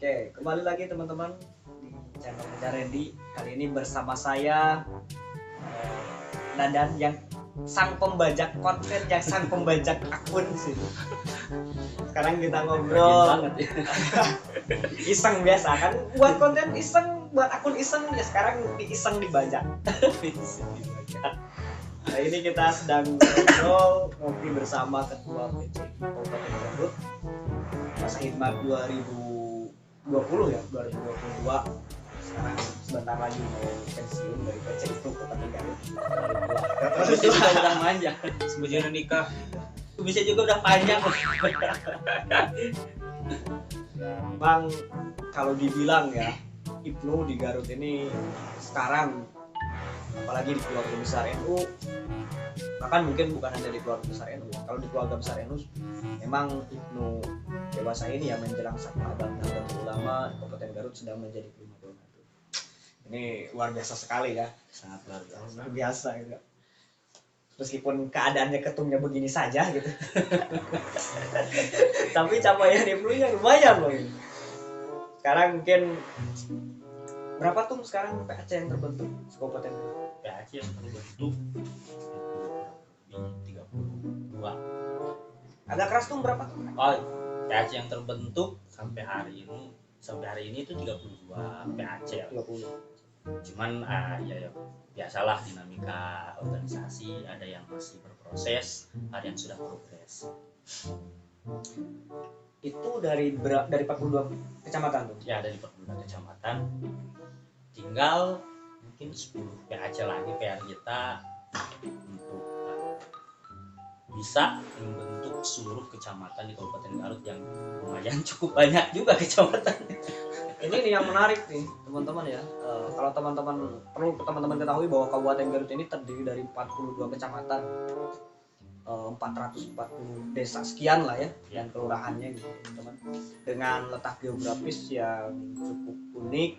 Oke, kembali lagi teman-teman di channel Randy. Kali ini bersama saya Nadan yang sang pembajak konten, yang sang pembajak akun sih. Sekarang kita ngobrol banget ya. iseng biasa kan, buat konten iseng, buat akun iseng ya, sekarang iseng dibajak. Nah ini kita sedang ngobrol ngopi bersama Ketua PC Kabupaten Garut masa hikmat 2020 ya, 2022. Sekarang sebentar lagi mau pensiun dari PC itu Kabupaten Garut. Bisa udah manja, sebelumnya nikah. Bisa juga udah panjang. Bang, kalau dibilang ya, Ibnu di Garut ini sekarang, apalagi di keluarga besar NU, bahkan mungkin bukan hanya di keluarga besar NU, kalau di keluarga besar NU memang Ibnu dewasa ini yang menjelang Sakma Abang Nahdlatul Ulama Kabupaten Garut sedang menjadi primadona. Ini luar biasa sekali ya, Sangat luar biasa. biasa gitu. Meskipun keadaannya ketumnya begini saja gitu. Tapi capaian Ibnu-nya lumayan loh. Sekarang mungkin berapa tuh sekarang PAC yang terbentuk di Kabupaten Garut? PAC yang terbentuk 32. Agak keras tuh berapa tuh? Oh, PAC yang terbentuk sampai hari ini itu 32 PAC. 30. Cuman ya biasalah dinamika organisasi, ada yang masih berproses, ada yang sudah progres. Itu dari 42 kecamatan tuh. Ya dari 42 kecamatan, tinggal mungkin 10 PAC lagi PR kita untuk bisa membentuk seluruh kecamatan di Kabupaten Garut yang lumayan cukup banyak juga kecamatan. Ini nih yang menarik nih teman-teman ya. Kalau perlu teman-teman ketahui bahwa Kabupaten Garut ini terdiri dari 42 kecamatan, 440 desa sekian lah ya, dan kelurahannya gitu teman-teman. Dengan letak geografis yang cukup unik,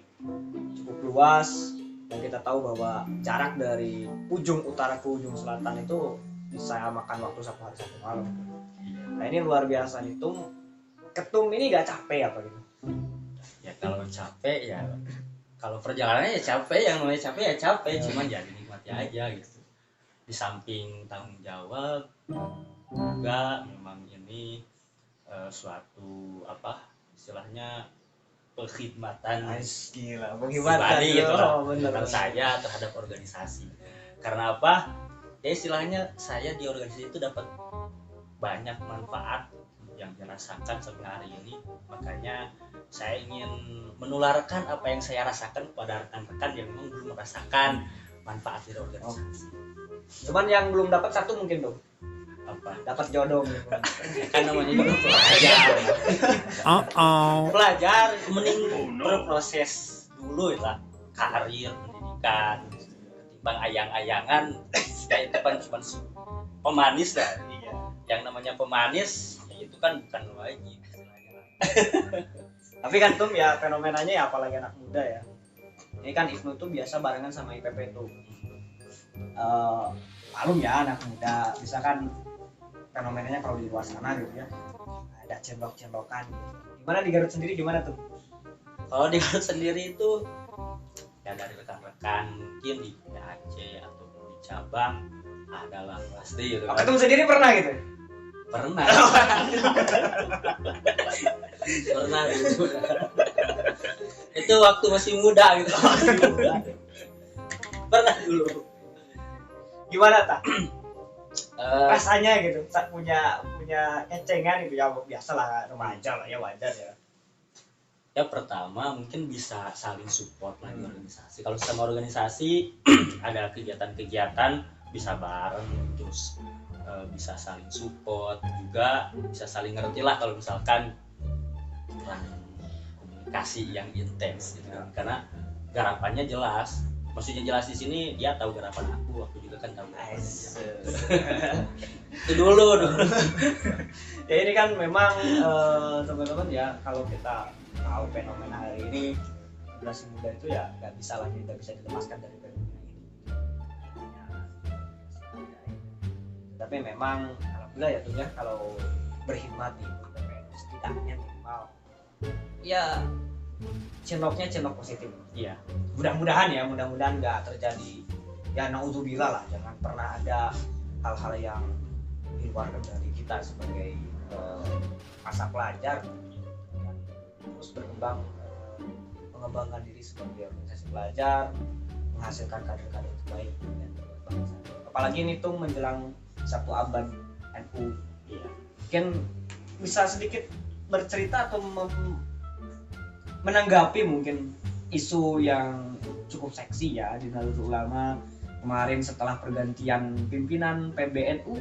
cukup luas, dan kita tahu bahwa jarak dari ujung utara ke ujung selatan itu bisa makan waktu 1 hari 1 malam. Nah ini luar biasa nih, ketum ini gak capek apa gitu? Ya kalau capek ya, kalau perjalanannya ya capek, yang namanya capek ya capek, cuman ya dinikmati aja gitu. Di samping tanggung jawab juga memang ini suatu istilahnya pengkhidmatan pribadi gitu lah, tentang saya terhadap organisasi. Karena apa? Ya istilahnya saya di organisasi itu dapat banyak manfaat yang dirasakan sampai hari ini. Makanya saya ingin menularkan apa yang saya rasakan kepada rekan-rekan yang memang belum merasakan manfaat dari organisasi. Cuman yang belum dapat satu mungkin dong. Apa? Dapat jodoh. Kan namanya juga pelajar. Pelajar mending berproses dulu lah, karir, pendidikan, ketimbang ayang-ayangan kayak depan cuma pemanis lah. Yang namanya pemanis ya itu kan bukan wajib istilahnya. Tapi kan tuh ya fenomenanya ya, apalagi anak muda ya. Ini kan Ibnu tuh biasa barengan sama IPP tuh. Malum ya anak muda, misalkan fenomenanya kalau di luar sana gitu ya, ada cendok-cendokan gitu. Gimana di Garut sendiri gimana tuh? Kalau di Garut sendiri itu ya dari rekan-rekan mungkin di PAC atau di cabang adalah pasti gitu kan. Ketum sendiri pernah gitu? Pernah. Pernah gitu. Itu waktu masih muda gitu. Pernah dulu. Gimana tak? Rasanya gitu, saat punya ecengan gitu ya, biasalah remaja lah ya, wajar ya. Ya pertama mungkin bisa saling support lah di organisasi. Kalau sama organisasi ada kegiatan-kegiatan bisa bareng, terus bisa saling support juga, bisa saling ngerti lah kalau misalkan kurang komunikasi yang intens gitu kan. Karena garapannya jelas. Maksudnya jelas di sini dia tahu garapan aku juga kan tahu garapan dia. Itu dulu. Ya ini kan memang teman-teman ya, kalau kita tahu fenomena hari ini, generasi muda itu ya nggak bisa lagi, tidak bisa dilepaskan dari fenomena ini. Tapi memang alhamdulillah ya tuh ya, kalau berkhidmat di PPN setidaknya minimal ya cinloknya positif. Iya. Mudah-mudahan nggak terjadi, ya naudzubillah lah, jangan pernah ada hal-hal yang di luar kendali kita sebagai masa pelajar yang terus berkembang, mengembangkan diri sebagai organisasi pelajar, menghasilkan kader-kader terbaik dan berbangsa. Apalagi ini tuh menjelang 1 Abad NU. Iya. Mungkin bisa sedikit bercerita atau menanggapi mungkin isu yang cukup seksi ya di Nahdlatul Ulama kemarin setelah pergantian pimpinan PBNU.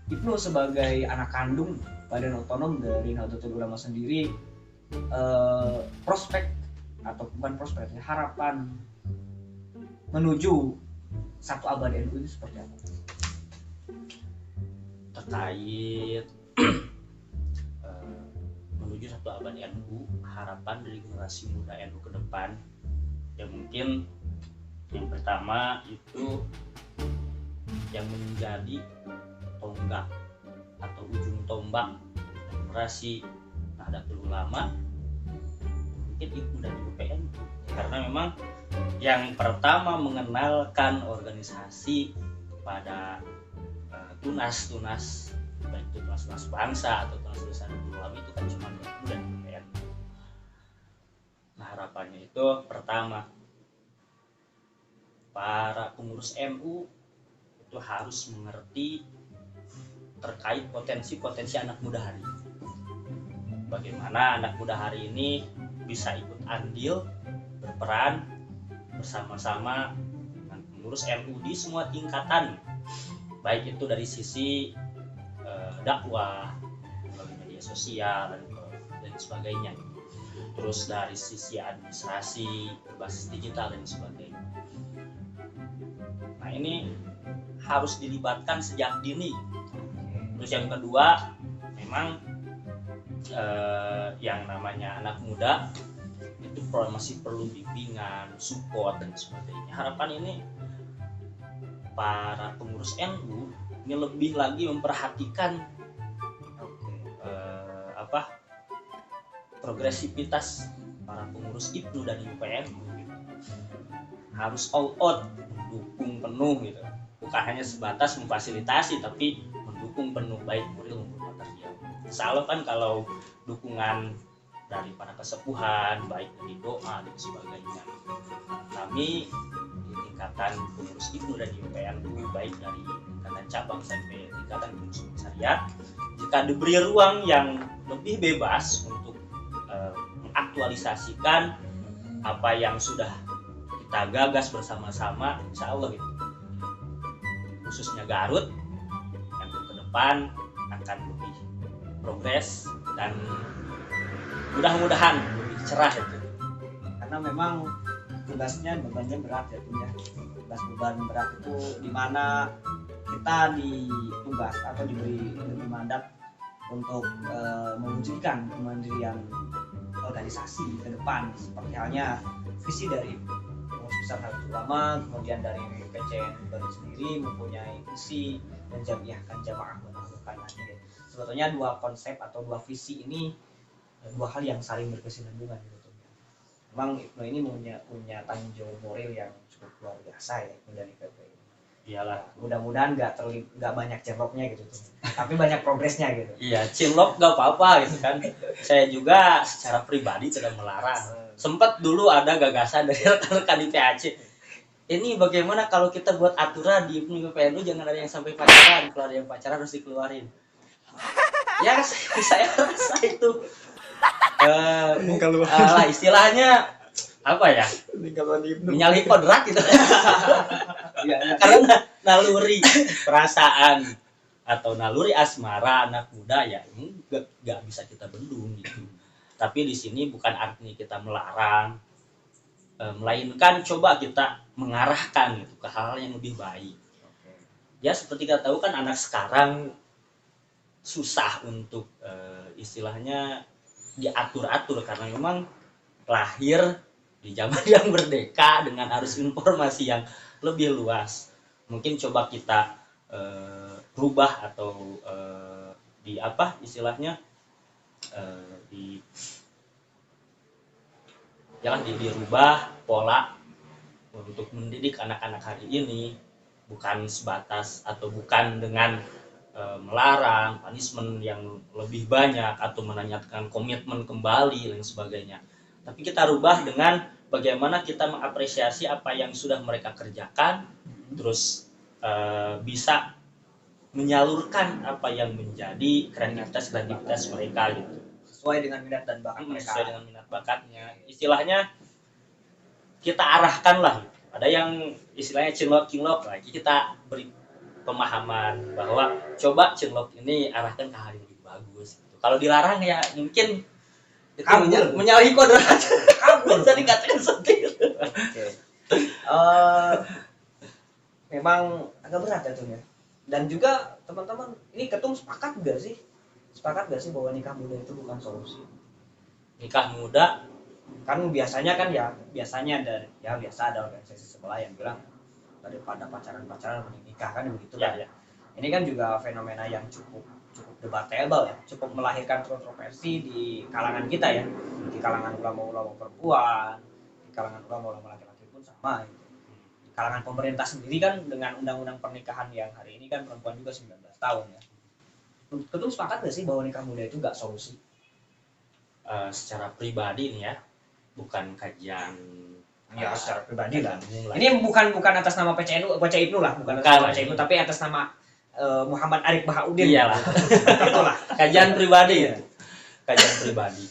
Ibnu sebagai anak kandung badan otonom dari Nahdlatul Ulama sendiri, prospek atau bukan prospek, harapan menuju 1 Abad NU itu seperti apa? Terkait menuju 1 Abad NU, harapan dari generasi muda NU ke depan, ya mungkin yang pertama itu yang menjadi tonggak atau ujung tombak generasi Nahdlatul Ulama mungkin Ibnu dan UPN, karena memang yang pertama mengenalkan organisasi pada tunas baik itu tunas bangsa atau tunas besar Ulama itu kan cuma Ibnu dan UPN. Nah, harapannya itu pertama, para pengurus NU itu harus mengerti terkait potensi anak muda hari ini. Bagaimana anak muda hari ini bisa ikut andil, berperan bersama-sama dengan pengurus NU di semua tingkatan, baik itu dari sisi dakwah, melalui media sosial dan sebagainya, terus dari sisi administrasi berbasis digital dan sebagainya. Nah, ini harus dilibatkan sejak dini. Terus yang kedua, memang yang namanya anak muda itu masih perlu bimbingan, support dan sebagainya. Harapan ini para pengurus NU ini lebih lagi memperhatikan progresivitas para pengurus Ibnu dan UPN gitu. Harus all out, mendukung penuh gitu. Bukan hanya sebatas memfasilitasi, tapi mendukung penuh baik moral maupun material. Insya Allah kan kalau dukungan dari para kesepuhan, baik dari doa dan sebagainya, kami di tingkatan pengurus Ibnu dan UPN, baik dari tingkatan cabang sampai tingkatan pengurus komisariat, jika diberi ruang yang lebih bebas untuk mengaktualisasikan apa yang sudah kita gagas bersama-sama, insya Allah gitu, khususnya Garut yang ke depan akan lebih progres dan mudah-mudahan lebih cerah itu. Karena memang bebannya berat ya, beban berat itu dimana kita ditugas atau diberi mandat untuk mewujudkan kemandirian organisasi ke depan, seperti halnya visi dari Pengurus Besar Nahdlatul Ulama, kemudian dari PCN baru sendiri mempunyai visi dan jamaah menaklukkan adil. Sebetulnya dua konsep atau dua visi ini dua hal yang saling berkesinambungan gitu. Memang Ibnu ini punya tanggung jawab moral yang cukup luar biasa ya dari PP ini. Iyalah, mudah-mudahan nggak banyak cinloknya gitu tuh, tapi banyak progresnya gitu. Iya, cinlok nggak apa-apa gitu kan. Saya juga secara pribadi tidak melarang. Sempat dulu ada gagasan dari rekan-rekan di PAC. Ini bagaimana kalau kita buat aturan di PNU jangan ada yang sampai pacaran, kalau ada yang pacaran harus dikeluarin. Ya, saya rasa itu istilahnya apa ya? Menyalahi kodrat gitu. Ya, karena naluri perasaan atau naluri asmara anak muda ya nggak bisa kita bendung gitu. Tapi di sini bukan artinya kita melarang, melainkan coba kita mengarahkan gitu ke hal yang lebih baik. Ya seperti kita tahu kan anak sekarang susah untuk istilahnya diatur-atur karena memang lahir di zaman yang merdeka dengan arus informasi yang lebih luas. Mungkin coba kita rubah atau di apa istilahnya jangan dirubah pola untuk mendidik anak-anak hari ini, bukan sebatas atau bukan dengan melarang punishment yang lebih banyak atau menanyakan komitmen kembali dan sebagainya, tapi kita rubah dengan bagaimana kita mengapresiasi apa yang sudah mereka kerjakan, terus bisa menyalurkan apa yang menjadi kreativitas mereka gitu, sesuai dengan minat dan bakat mereka. sesuai dengan minat bakatnya, istilahnya kita arahkan lah. Ada yang istilahnya cinlok lagi, kita beri pemahaman bahwa coba cinlok ini arahkan ke hal yang lebih bagus gitu. Kalau dilarang ya mungkin itu menyalahi kodrat. Bisa dikatakan seperti itu. Okay. Memang agak berat ya tuh ya. Dan juga teman-teman, ini ketum sepakat gak sih bahwa nikah muda itu bukan solusi? Nikah muda Kan biasanya ada organisasi sebelah yang bilang daripada pacaran mending nikah, kan begitu kan ya. Ini kan juga fenomena yang cukup debatable ya, cukup melahirkan kontroversi di kalangan kita ya, di kalangan ulama-ulama perempuan, di kalangan ulama-ulama laki-laki pun sama gitu. Di kalangan pemerintah sendiri kan dengan undang-undang pernikahan yang hari ini kan perempuan juga 19 tahun ya. Ketum sepakat gak sih bahwa nikah muda itu gak solusi? Secara pribadi nih ya, bukan kajian ya secara pribadi lah. Ini bukan atas nama PCNU lah, bukan atas nama PCNU, tapi atas nama Muhammad Arif Bahaudin. Iyalah. Itulah kajian pribadi ya. Kajian pribadi.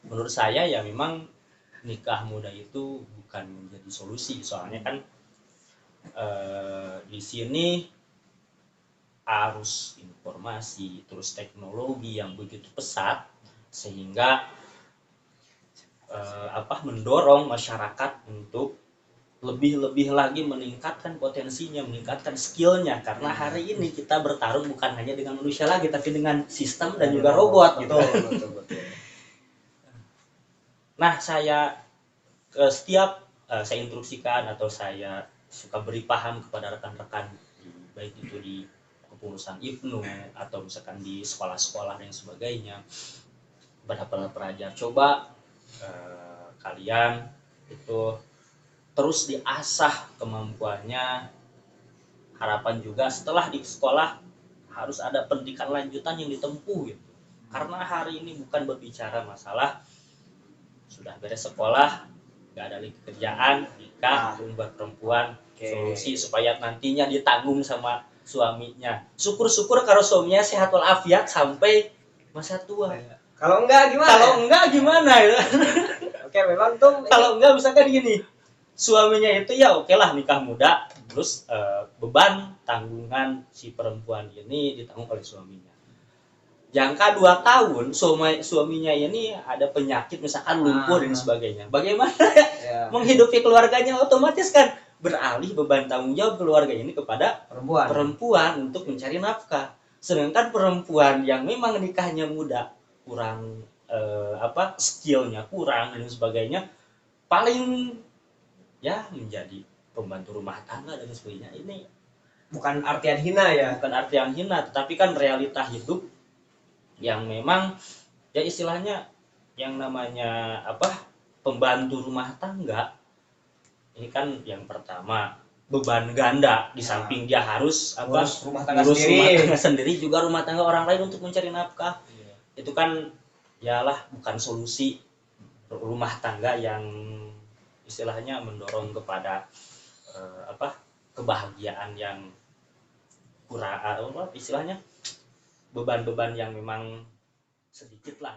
Menurut saya ya memang nikah muda itu bukan menjadi solusi, soalnya kan di sini arus informasi terus teknologi yang begitu pesat sehingga mendorong masyarakat untuk lebih lagi meningkatkan potensinya, meningkatkan skillnya, karena hari ini kita bertarung bukan hanya dengan manusia lagi tapi dengan sistem dan juga robot gitu. Betul. Nah, saya setiap saya instruksikan atau saya suka beri paham kepada rekan-rekan, baik itu di kepengurusan IPNU atau misalkan di sekolah-sekolah dan sebagainya, kepada para pelajar, coba kalian itu terus diasah kemampuannya. Harapan juga setelah di sekolah harus ada pendidikan lanjutan yang ditempuh gitu. Karena hari ini bukan berbicara masalah sudah beres sekolah, nggak ada lagi kerjaan, nikah buat perempuan, solusi supaya nantinya ditanggung sama suaminya. Syukur-syukur kalau suaminya sehat walafiat sampai masa tua. Kalau enggak gimana? Ya? Oke, memang tuh kalau enggak misalkan gini, suaminya itu ya oke lah nikah muda, terus beban tanggungan si perempuan ini ditanggung oleh suaminya. Jangka 2 tahun suaminya ini ada penyakit misalkan lumpuh dan sebagainya. Bagaimana ya? Menghidupi keluarganya, otomatis kan beralih beban tanggung jawab keluarga ini kepada perempuan untuk mencari nafkah. Sedangkan perempuan yang memang nikahnya muda, kurang skillnya kurang dan sebagainya, paling ya menjadi pembantu rumah tangga dan sebagainya. Ini bukan artian hina ya, tetapi kan realita hidup yang memang ya istilahnya yang namanya pembantu rumah tangga ini kan yang pertama beban ganda, di samping dia harus rumah tangga sendiri juga rumah tangga orang lain untuk mencari nafkah. Itu kan yalah bukan solusi rumah tangga yang istilahnya mendorong kepada kebahagiaan yang kurang, istilahnya beban-beban yang memang sedikit lah.